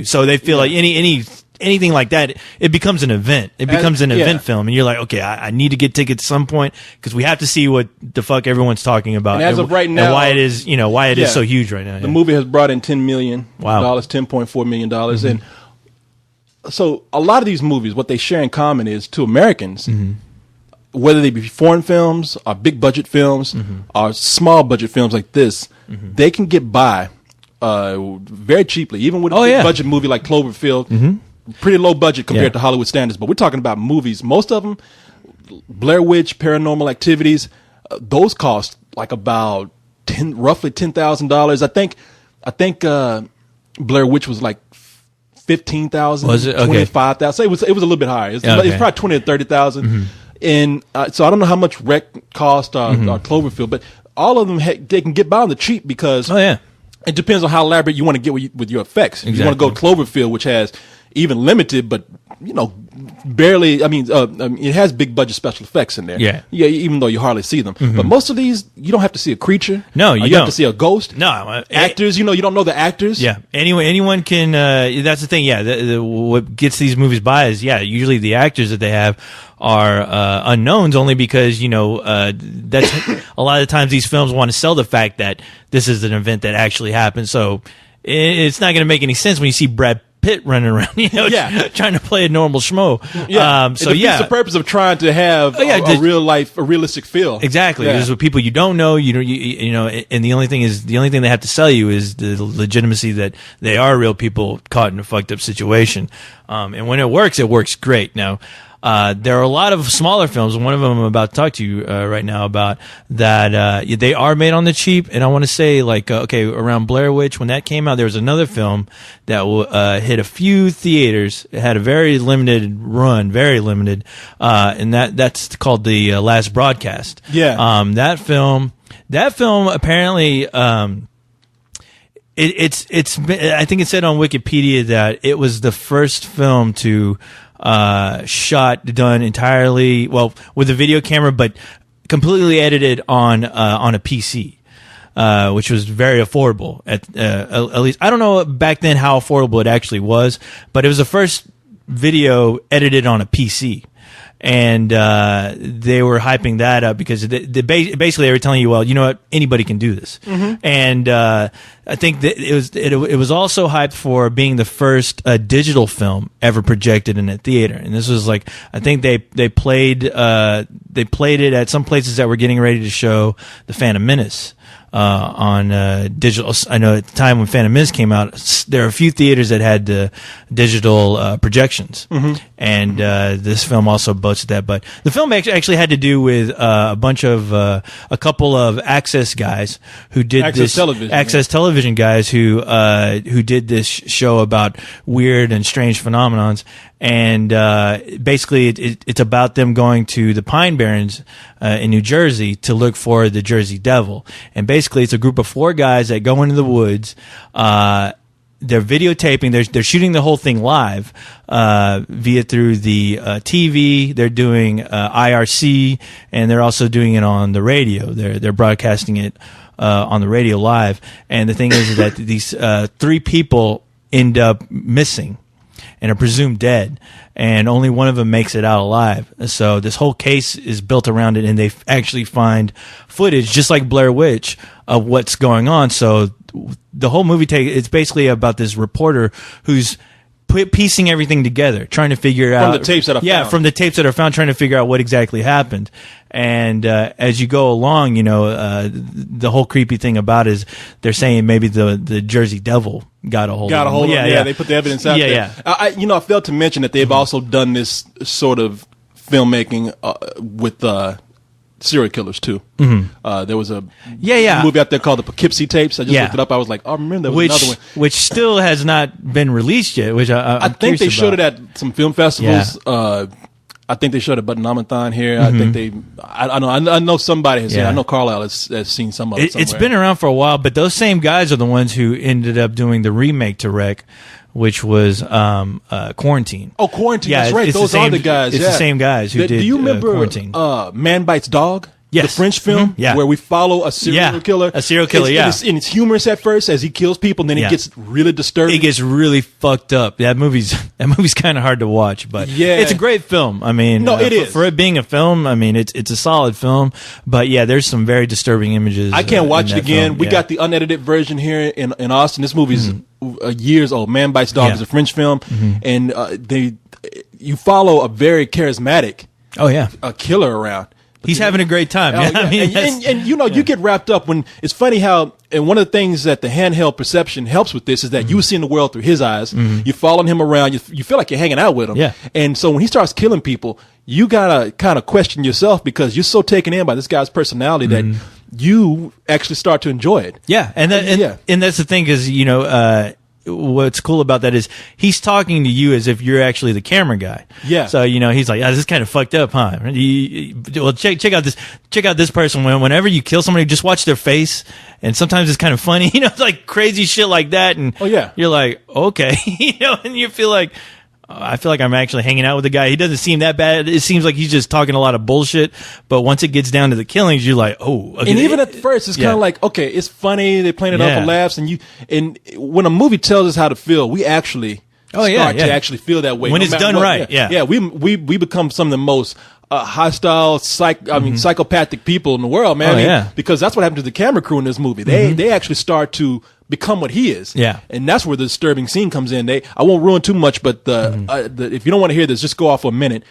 So they feel like anything like that, it becomes an event. It becomes an event film, and you're like, okay, I need to get tickets at some point because we have to see what the fuck everyone's talking about. And as of right now, and why it is, why it is so huge right now. The movie has brought in $10 million, $10.4 million, and so a lot of these movies, what they share in common is to Americans, whether they be foreign films or big budget films or small budget films like this, they can get by very cheaply, even with a big budget movie like Cloverfield. Pretty low budget compared to Hollywood standards, but we're talking about movies. Most of them, Blair Witch, Paranormal Activities, those cost like about roughly $10,000. I think Blair Witch was like 15,000. Was it? Okay. 25,000. So it was a little bit higher. It's probably 20 to 30,000. And so I don't know how much Rec cost or Cloverfield, but all of them they can get by on the cheap because it depends on how elaborate you want to get with your effects. Exactly. You want to go Cloverfield, which has even limited, but barely. I mean, it has big budget special effects in there. Yeah. Even though you hardly see them, but most of these you don't have to see a creature. No, you don't have to see a ghost. No, actors. You don't know the actors. Yeah. Anyone can. That's the thing. Yeah. What gets these movies by is usually the actors that they have are unknowns, only because that's a lot of the times these films want to sell the fact that this is an event that actually happened. So it's not going to make any sense when you see Brad Pitt running around, trying to play a normal schmo. It defeats the purpose of trying to have a realistic feel. Exactly. There's with people you don't know, and the only thing they have to sell you is the legitimacy that they are real people caught in a fucked up situation. And when it works great. Now, there are a lot of smaller films. One of them I'm about to talk to you right now about that. They are made on the cheap, and I want to say around Blair Witch, when that came out, there was another film that hit a few theaters. It had a very limited run, and that's called The Last Broadcast. Yeah. That film apparently. It's I think it said on Wikipedia that it was the first film to done entirely with a video camera, but completely edited on a PC, which was very affordable. At least I don't know back then how affordable it actually was, but it was the first video edited on a PC. And they were hyping that up because basically they were telling you, well, you know what, anybody can do this. And I think that it was also hyped for being the first digital film ever projected in a theater. And this was like, I think they played it at some places that were getting ready to show The Phantom Menace on digital. I know at the time when Phantom Menace came out, there are a few theaters that had digital projections, and this film also boasted that. But the film actually had to do with a couple of Access guys who did Access Television guys who did this show about weird and strange phenomenons. And basically, it's about them going to the Pine Barrens in New Jersey to look for the Jersey Devil. And basically, it's a group of 4 guys that go into the woods. They're videotaping. They're shooting the whole thing live through the TV. They're doing IRC, and they're also doing it on the radio. They're broadcasting it on the radio live. And the thing is that these 3 people end up missing and are presumed dead, and only one of them makes it out alive. So this whole case is built around it, and they actually find footage, just like Blair Witch, of what's going on. So the whole movie it's basically about this reporter who's piecing everything together, trying to figure out from the tapes that are found. Yeah, from the tapes that are found, trying to figure out what exactly happened. And as you go along, the whole creepy thing about it is they're saying maybe the Jersey Devil got a hold of him. Yeah, they put the evidence out there. Yeah. I failed to mention that they've also done this sort of filmmaking with serial killers too. There was a movie out there called the Poughkeepsie Tapes. I just looked it up. I was like, oh, I remember there was another one, which still has not been released yet. Which I think they showed it at some film festivals. Yeah. I think they showed it at Button here. I think I know somebody has seen it. I know Carlisle has seen some of it somewhere. It's been around for a while, but those same guys are the ones who ended up doing the remake to Wreck, which was Quarantine. Oh, Quarantine. Yeah, that's right. Those are the guys. It's the same guys who did Do you remember Quarantine. Man Bites Dog? The French film, where we follow a serial killer. A serial killer, and it's humorous at first as he kills people, and then it gets really disturbing. It gets really fucked up. That movie's kind of hard to watch, but it's a great film. I mean, it is. For it being a film, I mean, it's a solid film, but there's some very disturbing images. I can't watch it again. We got the unedited version here in Austin. This movie's years old. Man Bites Dog is a French film, and you follow a very charismatic a killer around. He's having a great time. I mean, and you get wrapped up when it's funny how, and one of the things that the handheld perception helps with this is that you seeing the world through his eyes. You're following him around. You feel like you're hanging out with him. Yeah. And so when he starts killing people, you gotta kind of question yourself because you're so taken in by this guy's personality that you actually start to enjoy it. Yeah. And that's the thing is, what's cool about that is he's talking to you as if you're actually the camera guy. Yeah. So he's like, this is kind of fucked up, huh? Well, check out this person. Whenever you kill somebody, just watch their face, and sometimes it's kind of funny, like crazy shit like that. And you're like, okay, and you feel like, I feel like I'm actually hanging out with the guy. He doesn't seem that bad. It seems like he's just talking a lot of bullshit. But once it gets down to the killings, you're like, oh. Okay. And even at first, it's kind of like, okay, it's funny. They're playing it up for laughs. And when a movie tells us how to feel, we actually start to actually feel that way. When it's done right, Yeah, we become some of the most hostile, psychopathic people in the world, man. Because that's what happened to the camera crew in this movie. They actually start to become what he is. Yeah. And that's where the disturbing scene comes in. I won't ruin too much, but if you don't want to hear this, just go off for a minute.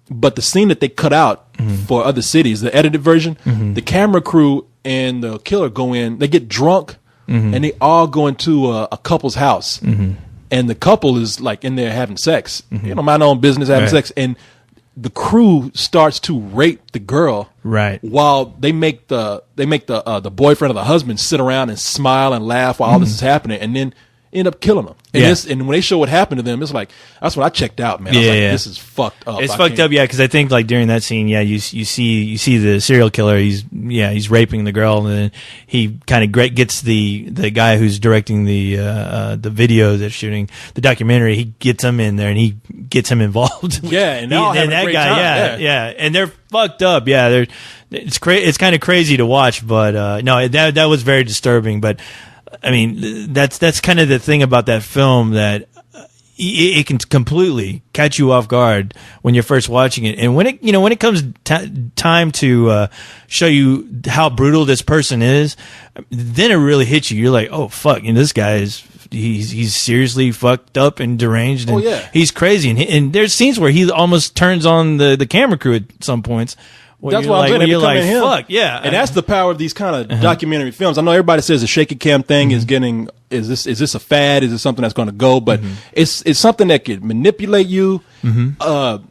But the scene that they cut out for other cities, the edited version, the camera crew and the killer go in, they get drunk, and they all go into a couple's house. And the couple is like in there having sex. Mind their own business, having sex. And the crew starts to rape the girl, while they make the boyfriend or the husband sit around and smile and laugh while all this is happening, and then end up killing them. And when they show what happened to them, it's like, that's when I checked out, man. I was like, this is fucked up. It's fucked up, because I think like during that scene, you see the serial killer. He's raping the girl, and then he kind of gets the guy who's directing the video that's shooting the documentary. He gets him in there and he gets him involved. And that guy, and they're fucked up. Yeah, it's kind of crazy to watch, but no, that was very disturbing. But I mean, that's kind of the thing about that film, that it can completely catch you off guard when you're first watching it. And when it comes time to show you how brutal this person is, then it really hits you. You're like, oh fuck, this guy he's seriously fucked up and deranged, and he's crazy. And there's scenes where he almost turns on the camera crew at some points. That's why I'm saying you're like, fuck, and that's the power of these kind of documentary films. I know everybody says the shaky cam thing is getting, is this a fad? Is it something that's going to go? But it's something that could manipulate you. And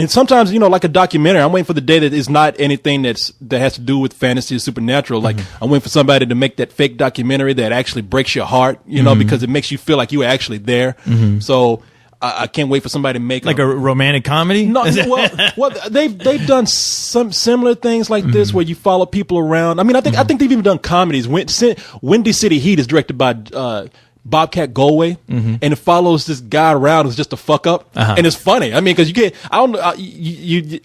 sometimes, like a documentary, I'm waiting for the day that is not anything that has to do with fantasy or supernatural. Like I'm waiting for somebody to make that fake documentary that actually breaks your heart, because it makes you feel like you were actually there. So I can't wait for somebody to make a romantic comedy. No, well, they've done some similar things like this where you follow people around. I mean, I think they've even done comedies. Windy City Heat is directed by Bobcat Goldthwait, and it follows this guy around who's just a fuck up, and it's funny. I mean, because you can't. I don't know.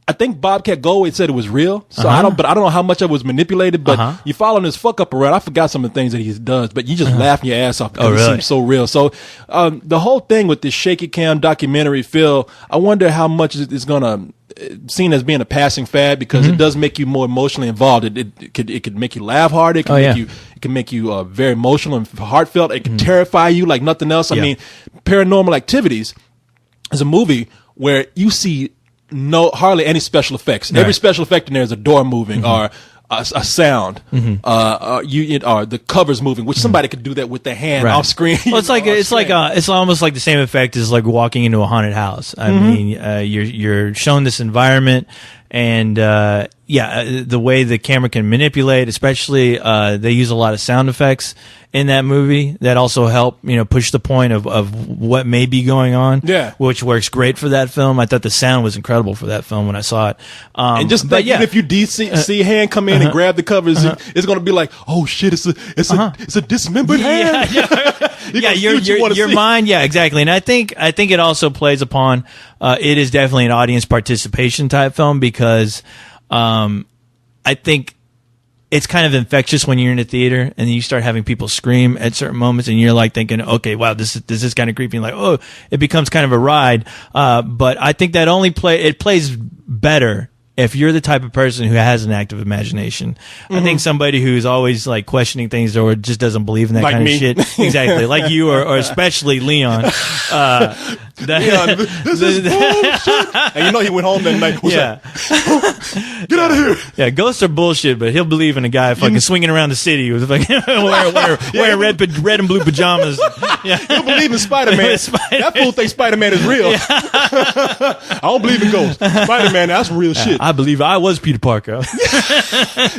I think Bobcat Goldthwait said it was real, so I don't know how much of it was manipulated. But you following this fuck up around. I forgot some of the things that he does, but you just laugh your ass off because it seems so real. So the whole thing with this shaky cam documentary, Phil, I wonder how much it's gonna seen as being a passing fad, because it does make you more emotionally involved. It could make you laugh harder. It can make you very emotional and heartfelt. It can terrify you like nothing else. I mean, Paranormal Activities is a movie where you see hardly any special effects. Every special effect in there is a door moving or a sound, or the covers moving, which somebody could do that with their hand off screen. Well, it's almost like the same effect as like walking into a haunted house. I mean, you're shown this environment, and the way the camera can manipulate, especially they use a lot of sound effects in that movie that also help push the point of what may be going on, which works great for that film. I thought the sound was incredible for that film when I saw it, and just if you see a hand come in and grab the covers, it's going to be like, oh shit, it's a dismembered hand. Your mind, exactly. And I think it also plays upon it is definitely an audience participation type film, because I think it's kind of infectious when you're in a theater and you start having people scream at certain moments and you're like thinking, okay, wow, this is kind of creepy. And like, oh, it becomes kind of a ride. But I think that it plays better if you're the type of person who has an active imagination. I think somebody who's always like questioning things or just doesn't believe in that like kind me. of shit. Exactly. Like you or especially Leon. Leon, this is bullshit. And you know he went home that night. What's that? Get out of here. Yeah, ghosts are bullshit, but he'll believe in a guy fucking swinging around the city with fucking wearing red and blue pajamas. Yeah. He'll believe in Spider-Man. That fool thinks Spider-Man is real. I don't believe in ghosts. Spider-Man, that's real shit. I believe I was Peter Parker.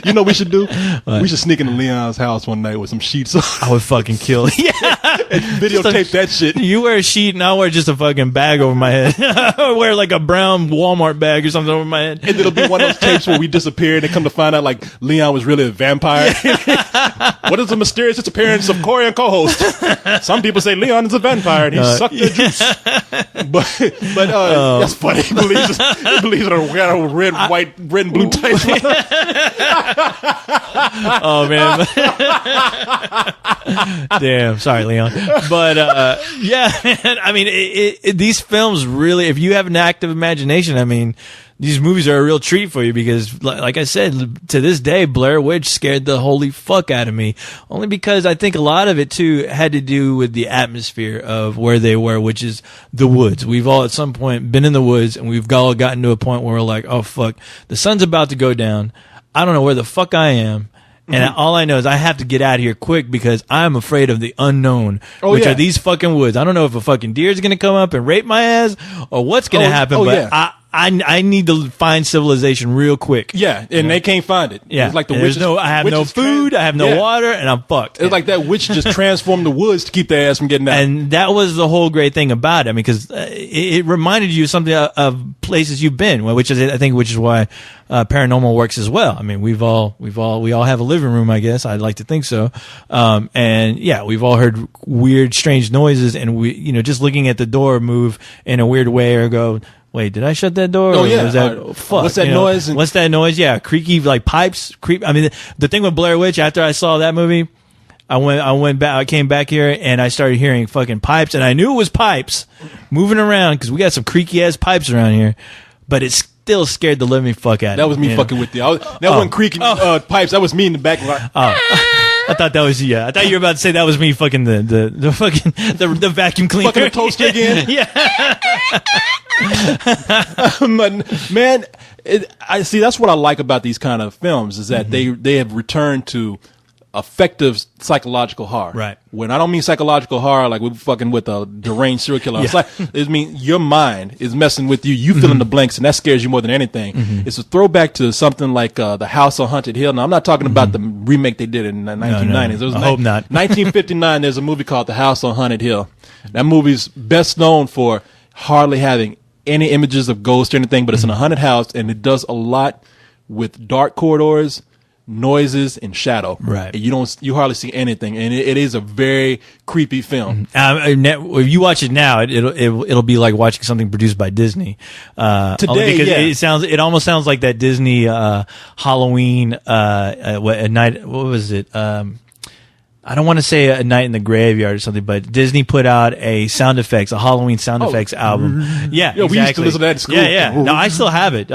You know what we should do? What? We should sneak into Leon's house one night with some sheets on. I would fucking kill it. Yeah. And videotape that shit. You wear a sheet and I'll wear just a fucking bag over my head. I'll wear like a brown Walmart bag or something over my head. And it'll be one of those tapes where we disappear and they come to find out like Leon was really a vampire. What is the mysterious disappearance of Corey and co-host? Some people say Leon is a vampire and he sucked their juice. But that's funny. He believes in a red and blue tights. Oh man. Damn, sorry Leon. But yeah, man, I mean these films really, if you have an active imagination, I mean these movies are a real treat for you because, like I said, to this day, Blair Witch scared the holy fuck out of me. Only because I think a lot of it, too, had to do with the atmosphere of where they were, which is the woods. We've all, at some point, been in the woods, and we've all gotten to a point where we're like, oh, fuck, the sun's about to go down. I don't know where the fuck I am. And all I know is I have to get out of here quick because I'm afraid of the unknown, which are these fucking woods. I don't know if a fucking deer is going to come up and rape my ass or what's going to happen, but I need to find civilization real quick. Yeah, and they can't find it. Yeah, it's like the witch. I have no food, I have no water, and I'm fucked. It's like that witch just transformed the woods to keep their ass from getting out. And that was the whole great thing about it. I mean, because it reminded you something of places you've been, which is why Paranormal works as well. I mean, we all have a living room, I guess. I'd like to think so. And yeah, we've all heard weird, strange noises, and we, just looking at the door move in a weird way or go, wait, did I shut that door? Oh yeah. Fuck. What's that noise? What's that noise? Yeah, creaky like pipes. I mean, the thing with Blair Witch, after I saw that movie, I went back. I came back here and I started hearing fucking pipes, and I knew it was pipes moving around because we got some creaky ass pipes around here. But it still scared the living fuck out of me. That was me fucking with you. That wasn't creaky pipes. That was me in the back. I thought that was I thought you were about to say that was me fucking the fucking the vacuum cleaner. Fucking a toaster again. Yeah. Man, I see. That's what I like about these kind of films is that they have returned to effective psychological horror. Right. When I don't mean psychological horror like we're fucking with a deranged serial killer. It's like it means your mind is messing with you. You fill in the blanks, and that scares you more than anything. It's a throwback to something like The House on Haunted Hill. Now I'm not talking about the remake they did in the 1990s. No. I hope not. 1959. There's a movie called The House on Haunted Hill. That movie's best known for hardly having any images of ghosts or anything, but it's in a haunted house, and it does a lot with dark corridors, noises, and shadow. Right. And you hardly see anything, and it is a very creepy film. If you watch it now, it'll be like watching something produced by Disney. Today, it almost sounds like that Disney Halloween what was it? I don't want to say A Night in the Graveyard or something, but Disney put out a Halloween sound effects album. Yeah, exactly. We used to listen to that at school. Yeah. No, I still have it,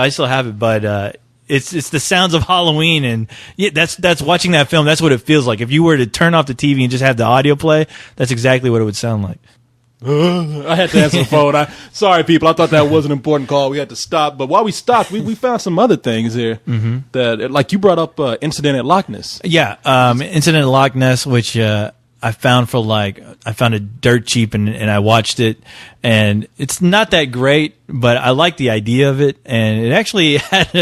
but it's the sounds of Halloween, and that's watching that film. That's what it feels like. If you were to turn off the TV and just have the audio play, that's exactly what it would sound like. I had to answer the phone. Sorry, people. I thought that was an important call. We had to stop. But while we stopped, we found some other things here that, like you brought up, Incident at Loch Ness. Yeah, Incident at Loch Ness, which I found it dirt cheap, and I watched it, and it's not that great, but I like the idea of it, and it actually had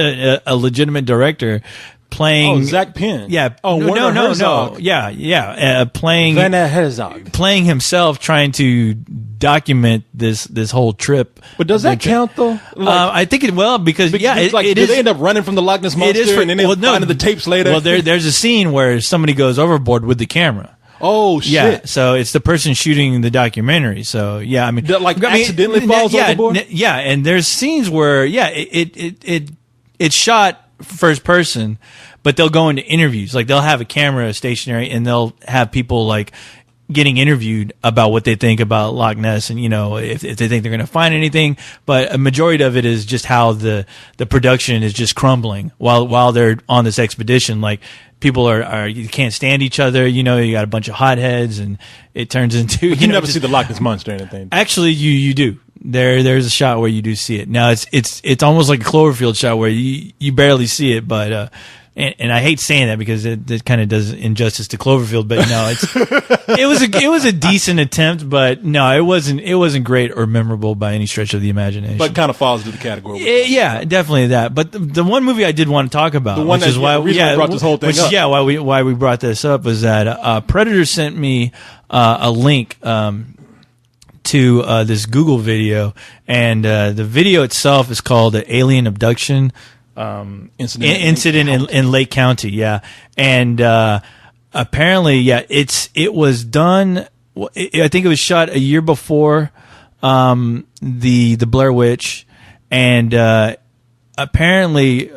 a legitimate director playing Zach Penn. Yeah. Oh, no. Yeah. Playing Werner Herzog. Playing himself, trying to document this whole trip. But does that count though? I think it will because do they end up running from the Loch Ness monster and then they finding the tapes later? Well, there's a scene where somebody goes overboard with the camera. Oh shit! Yeah, so it's the person shooting the documentary. So yeah, I mean, accidentally falls overboard. Yeah, and there's scenes where it's shot first person, but they'll go into interviews. Like they'll have a camera stationary and they'll have people like getting interviewed about what they think about Loch Ness and, you know, if they think they're going to find anything. But a majority of it is just how the production is just crumbling while they're on this expedition. Like people are you can't stand each other. You know, you got a bunch of hotheads and it turns into, you never see the Loch Ness Monster or anything. Actually, you do. There's a shot where you do see it. Now it's almost like a Cloverfield shot where you barely see it, but and I hate saying that because it kind of does injustice to Cloverfield, but no, it was a decent attempt, but no, it wasn't great or memorable by any stretch of the imagination. But kind of falls into the category. Yeah, definitely that. But the one movie I did want to talk about, the one which is why we brought this whole thing up. Why we brought this up was that Predator sent me a link to this Google video, and the video itself is called Alien Abduction incident in Lake County. Yeah. And apparently, yeah, it was done, I think it was shot a year before the Blair Witch, and apparently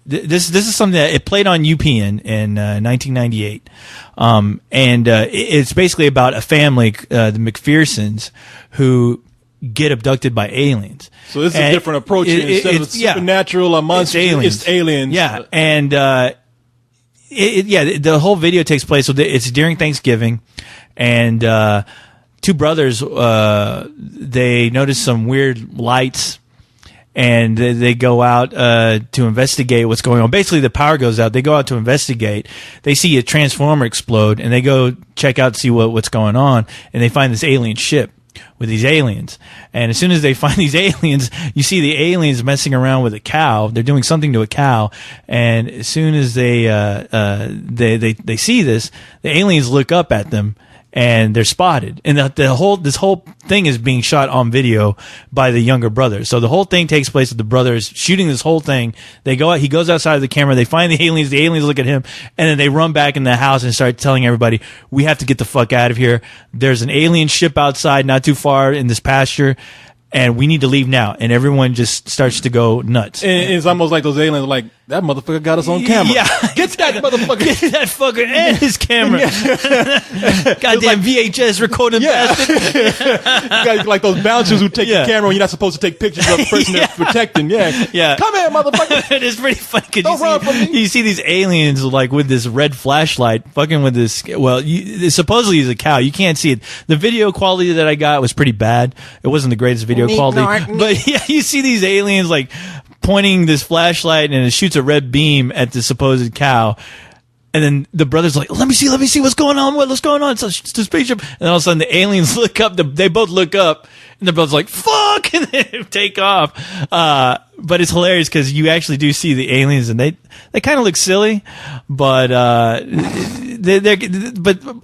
this is something that it played on UPN in 1998, and it's basically about a family, the McPhersons, who get abducted by aliens. So this is a different approach. Instead of supernatural or monsters, it's aliens. Yeah, and the whole video takes place. So it's during Thanksgiving, and two brothers they notice some weird lights, and they go out to investigate what's going on. Basically, the power goes out. They go out to investigate. They see a transformer explode, and they go check out to see what's going on, and they find this alien ship with these aliens. And as soon as they find these aliens, you see the aliens messing around with a cow. They're doing something to a cow, and as soon as they see this, the aliens look up at them and they're spotted. And this whole thing is being shot on video by the younger brother. So the whole thing takes place with the brothers shooting this whole thing. They go out, he goes outside of the camera, they find the aliens look at him, and then they run back in the house and start telling everybody, we have to get the fuck out of here. There's an alien ship outside not too far in this pasture, and we need to leave now. And everyone just starts to go nuts. And it's almost like those aliens are like, that motherfucker got us on camera. Yeah. Get that motherfucker. Get that fucker and his camera. Goddamn VHS recording bastard. Like those bouncers who take the camera when you're not supposed to take pictures of the person that's protecting. Yeah. Come here, motherfucker. It's pretty funny. Don't run from me. You see these aliens like with this red flashlight fucking with this. Well, supposedly he's a cow. You can't see it. The video quality that I got was pretty bad. It wasn't the greatest video quality. But yeah, you see these aliens like pointing this flashlight and it shoots a red beam at the supposed cow. And then the brother's like, let me see what's going on. What's going on? It's the spaceship. And all of a sudden the aliens look up. They both look up and the brother's like, fuck, and they take off. But it's hilarious because you actually do see the aliens and they kind of look silly. But, but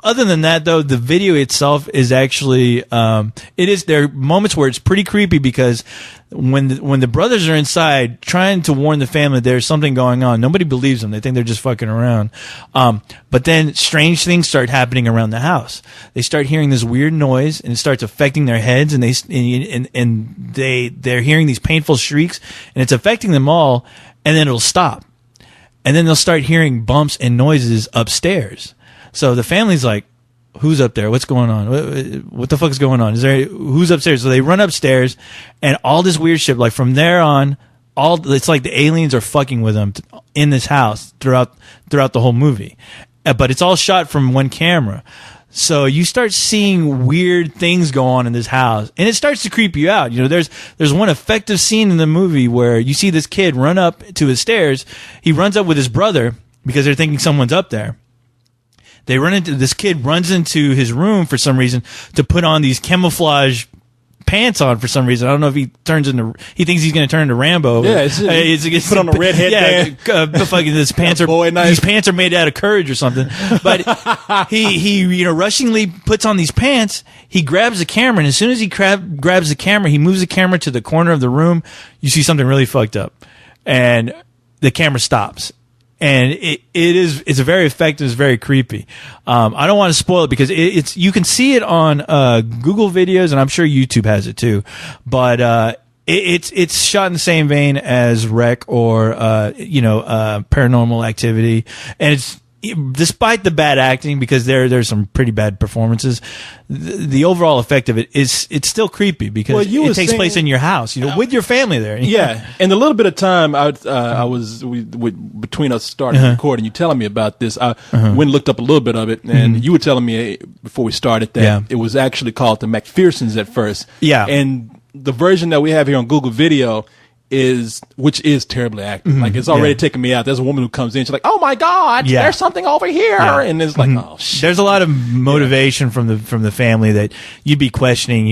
other than that though, the video itself is actually, there are moments where it's pretty creepy because when the brothers are inside trying to warn the family there's something going on, nobody believes them. They think they're just fucking around. But then strange things start happening around the house. They start hearing this weird noise and it starts affecting their heads, and they're hearing these painful shrieks, and it's affecting them all, and then it'll stop. And then they'll start hearing bumps and noises upstairs. So the family's like, who's up there? What's going on? What the fuck is going on? Who's upstairs? So they run upstairs, and all this weird shit, like from there on, it's like the aliens are fucking with them in this house throughout the whole movie. But it's all shot from one camera. So you start seeing weird things go on in this house, and it starts to creep you out. You know, there's one effective scene in the movie where you see this kid run up to his stairs. He runs up with his brother because they're thinking someone's up there. This kid runs into his room for some reason to put on these camouflage pants on for some reason. I don't know if he thinks he's going to turn into Rambo. Yeah, it's put on a red headband. Fucking these pants are made out of courage or something. But he rushingly puts on these pants. He grabs the camera, and as soon as he grabs the camera, he moves the camera to the corner of the room. You see something really fucked up, and the camera stops. And it's very effective. It's very creepy. I don't want to spoil it because you can see it on Google videos, and I'm sure YouTube has it too. But It's shot in the same vein as Wreck or Paranormal Activity, and it's, despite the bad acting, because there's some pretty bad performances, the overall effect of it's still creepy because it takes place in your house, with your family there. Yeah, and the little bit of time between us starting recording, you telling me about this, I went and looked up a little bit of it, and you were telling me before we started that it was actually called the McPhersons at first. Yeah, and the version that we have here on Google Video which is terribly acted. Like, it's already taking me out. There's a woman who comes in, she's like, "Oh my God, there's something over here," and it's like, oh shit. There's a lot of motivation from the family that you'd be questioning.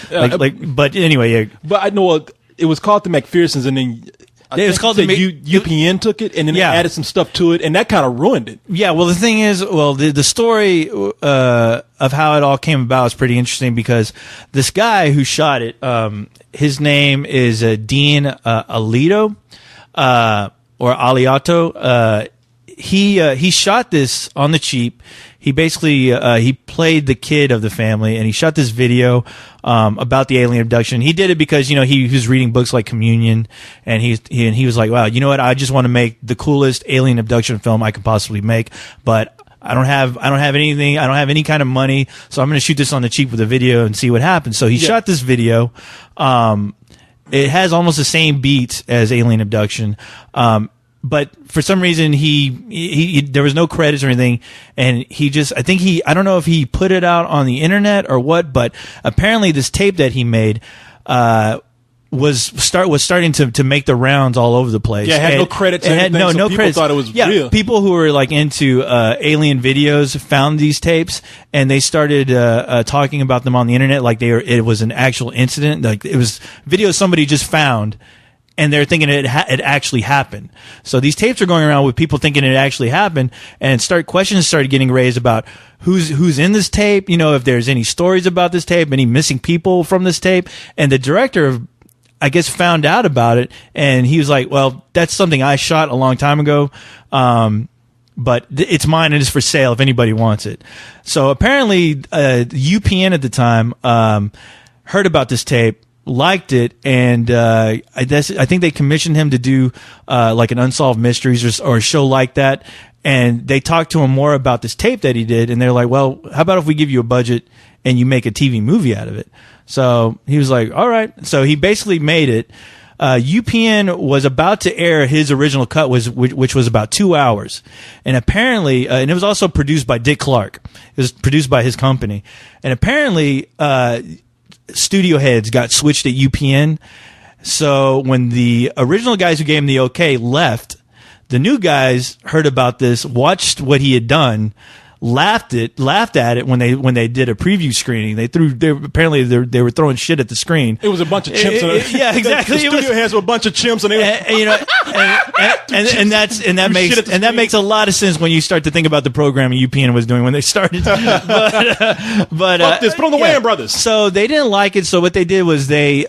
But anyway, But I know it was called the McPhersons, and then it was called UPN took it, and then they added some stuff to it, and that kind of ruined it. Yeah, well, the thing is, the story of how it all came about is pretty interesting, because this guy who shot it, his name is Dean Alito, or Aliato. He shot this on the cheap. He basically he played the kid of the family, and he shot this video about the alien abduction. He did it because he was reading books like Communion, and he was like, wow, you know what? I just want to make the coolest alien abduction film I could possibly make, but I don't have anything. I don't have any kind of money, so I'm going to shoot this on the cheap with a video and see what happens. So he shot this video. It has almost the same beats as Alien Abduction. But for some reason, he there was no credits or anything, and I don't know if he put it out on the internet or what, but apparently this tape that he made was starting to make the rounds all over the place. Yeah, it had no credits. It had no people credits. Thought it was real. People who were like into alien videos found these tapes, and they started talking about them on the internet like it was an actual incident, like it was videos somebody just found. And they're thinking it actually happened. So these tapes are going around with people thinking it actually happened, and questions started getting raised about who's in this tape. If there's any stories about this tape, any missing people from this tape. And the director, I guess, found out about it, and he was like, "Well, that's something I shot a long time ago, but it's mine and it's for sale if anybody wants it." So apparently, UPN at the time heard about this tape, liked it, and I think they commissioned him to do like an Unsolved Mysteries or a show like that, and they talked to him more about this tape that he did, and they're like, well, how about if we give you a budget and you make a TV movie out of it? So he was like, all right. So he basically made it. UPN was about to air his original cut, which was about 2 hours, and apparently, and it was also produced by Dick Clark. It was produced by his company, and apparently, studio heads got switched at UPN. So when the original guys who gave him the okay left, the new guys heard about this, watched what he had done, laughed at it when they did a preview screening. Apparently they were throwing shit at the screen. It was a bunch of chimps. Yeah, exactly. The studio heads were a bunch of chimps, and that makes a lot of sense when you start to think about the programming UPN was doing when they started. But fuck this, put on the Wayans brothers. So they didn't like it. So what they did was they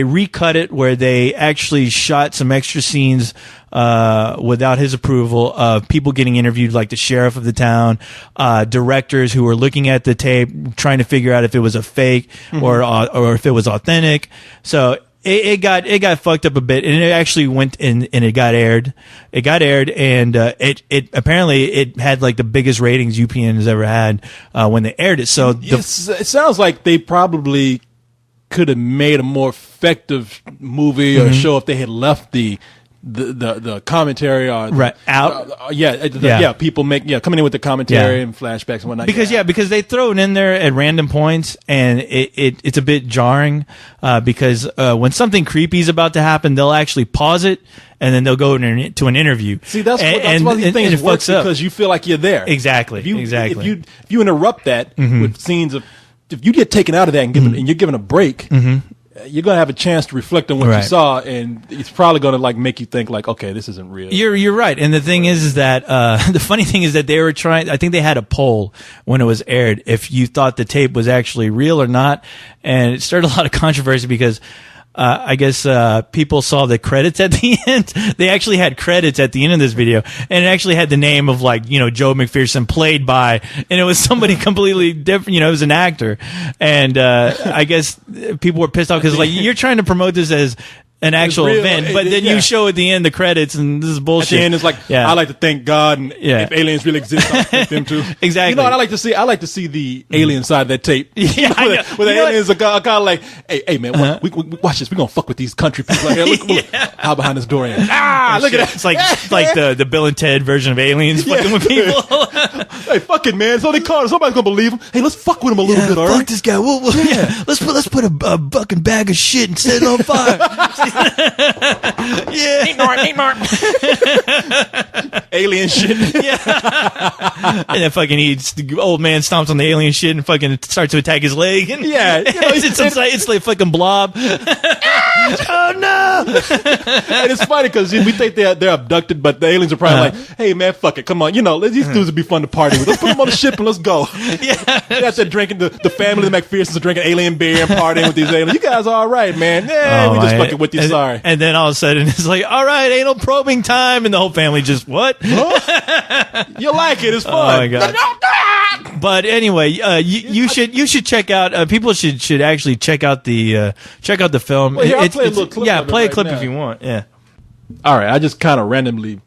recut it, where they actually shot some extra scenes without his approval, of people getting interviewed, like the sheriff of the town, directors who were looking at the tape trying to figure out if it was a fake or if it was authentic. So it got fucked up a bit, and it actually went and it got aired. It got aired, and it apparently it had like the biggest ratings UPN has ever had when they aired it. So it sounds like they probably could have made a more effective movie or show if they had left the commentary or people coming in with the commentary and flashbacks and whatnot, because they throw it in there at random points, and it's a bit jarring because when something creepy is about to happen, they'll actually pause it and then they'll go to an interview. See, that's why these things work, because you feel like you're there. Exactly. If you interrupt that with scenes of, if you get taken out of that and you're given a break, you're going to have a chance to reflect on what you saw, and it's probably going to like make you think like, okay, this isn't real. You're right. And the thing is that the funny thing is that they were trying, I think they had a poll when it was aired if you thought the tape was actually real or not, and it started a lot of controversy because I guess people saw the credits at the end. They actually had credits at the end of this video, and it actually had the name of, like, you know, Joe McPherson played by, and it was somebody completely different. You know, it was an actor, and I guess people were pissed off because, like, you're trying to promote this as an actual event, but then you show at the end the credits, and this is bullshit. At the end, it's like, I like to thank God, and if aliens really exist, I thank them too. Exactly. You know what I like to see? I like to see the alien side of that tape. Yeah, where the aliens are kind of like, hey man, we watch this. We're gonna fuck with these country people out here. Look how behind this door is. Look at that. It's like the Bill and Ted version of aliens fucking with people. Hey, fuck it, man. So they called us. Somebody's gonna believe him. Hey, let's fuck with him a little bit, all right? Fuck this guy. Let's put a fucking bag of shit and set it on fire. Alien shit. And then fucking the old man stomps on the alien shit and fucking starts to attack his leg. And it's like fucking blob. Oh no! And it's funny because we think they're abducted, but the aliens are probably like, "Hey man, fuck it, come on, you know, these dudes would be fun to party with. Let's put them on the ship and let's go." They're out there drinking. The family of McPhersons are drinking alien beer and partying with these aliens. You guys are all right, man. Yeah, we just fucking with you. Sorry. And then all of a sudden it's like, all right, anal probing time, and the whole family just what? Huh? You like it? It's fun. Oh my god. But anyway, you should check out. People should actually check out the film. Well, here, I'll play a little clip. Yeah, play a clip now. If you want. Yeah. All right, I just kind of randomly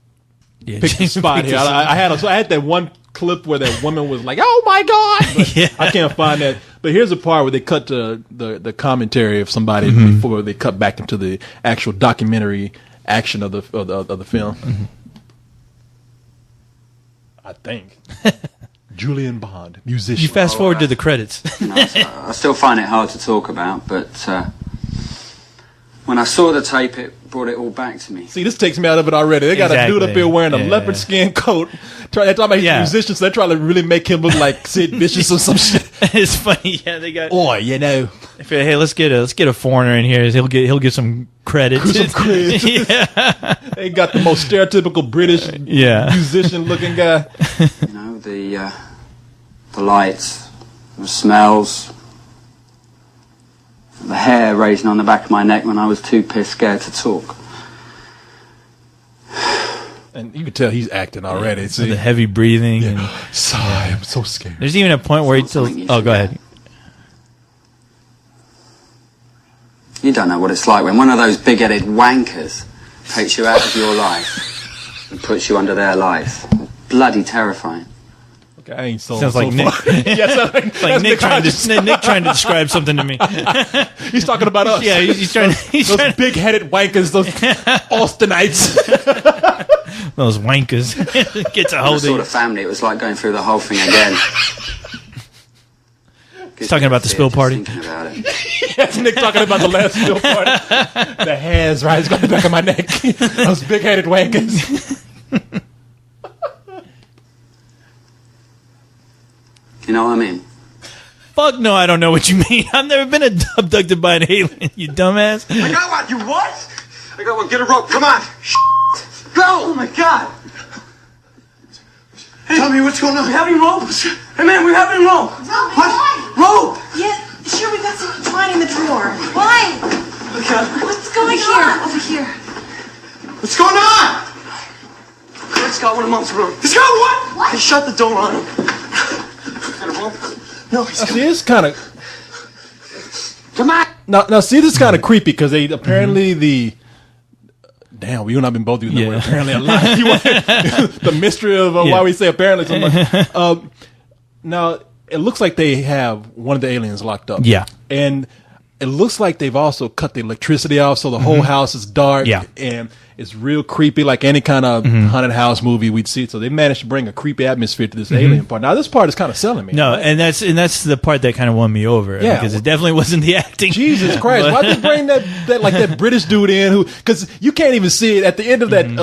picked a spot here. I had that one clip where that woman was like, "Oh my god!" But I can't find that. But here's a part where they cut to the commentary of somebody before they cut back into the actual documentary action of the film. Mm-hmm. I think. Julian Bond, musician. You fast forward to the credits. I still find it hard to talk about, but when I saw the tape, it brought it all back to me. See, this takes me out of it already. They got a dude up here wearing a leopard skin coat. They're talking about he's a musician, so they're trying to really make him look like Sid Vicious or some shit. It's funny, they got. Oh, you know. Hey, let's get a foreigner in here. He'll get some credit. Some credit. They got the most stereotypical British musician looking guy. You know, the lights, the smells, the hair raising on the back of my neck when I was too pissed scared to talk. And you can tell he's acting already. See? The heavy breathing. And, Sigh, I'm so scared. There's even a point where he tells... Oh, go ahead. You don't know what it's like when one of those big-headed wankers takes you out of your life and puts you under their life. Bloody terrifying. Okay, I ain't sounds like Nick. Like Nick trying to describe something to me. He's talking about us. Yeah, he's trying. Those big-headed wankers, those Austinites. Those wankers. Gets a hold of you. Sort of family. It was like going through the whole thing again. He's talking about the spill party. Yes, Nick talking about the last spill party. The hairs rising on the back of my neck. Those big-headed wankers. You know what I mean? Fuck no, I don't know what you mean. I've never been abducted by an alien, you dumbass. I got one. You what? I got one. Get a rope. Come on. Go. Oh my god. Hey, tell me what's going on. We have any ropes? Hey man, we have any rope? What? Rope? Yeah, sure, we got some twine in the drawer. Why? Okay. Let's go over here. Over here. What's going on? Kurt's got one of Mom's room. He's got what? What? He shut the door on him. Got a rope? No, he's see, it's kind of... Come on. Now, see, this is kind of creepy because they apparently Damn, you and I've been both using the word apparently a lot. The mystery of why we say apparently so much. Now, it looks like they have one of the aliens locked up. Yeah. And it looks like they've also cut the electricity off, so the whole house is dark. Yeah. And it's real creepy, like any kind of haunted house movie we'd see. So they managed to bring a creepy atmosphere to this alien part. Now, this part is kind of selling me. No, and that's the part that kind of won me over. Yeah. Because it definitely wasn't the acting. Jesus Christ. Why'd they bring that British dude in because you can't even see it at the end of that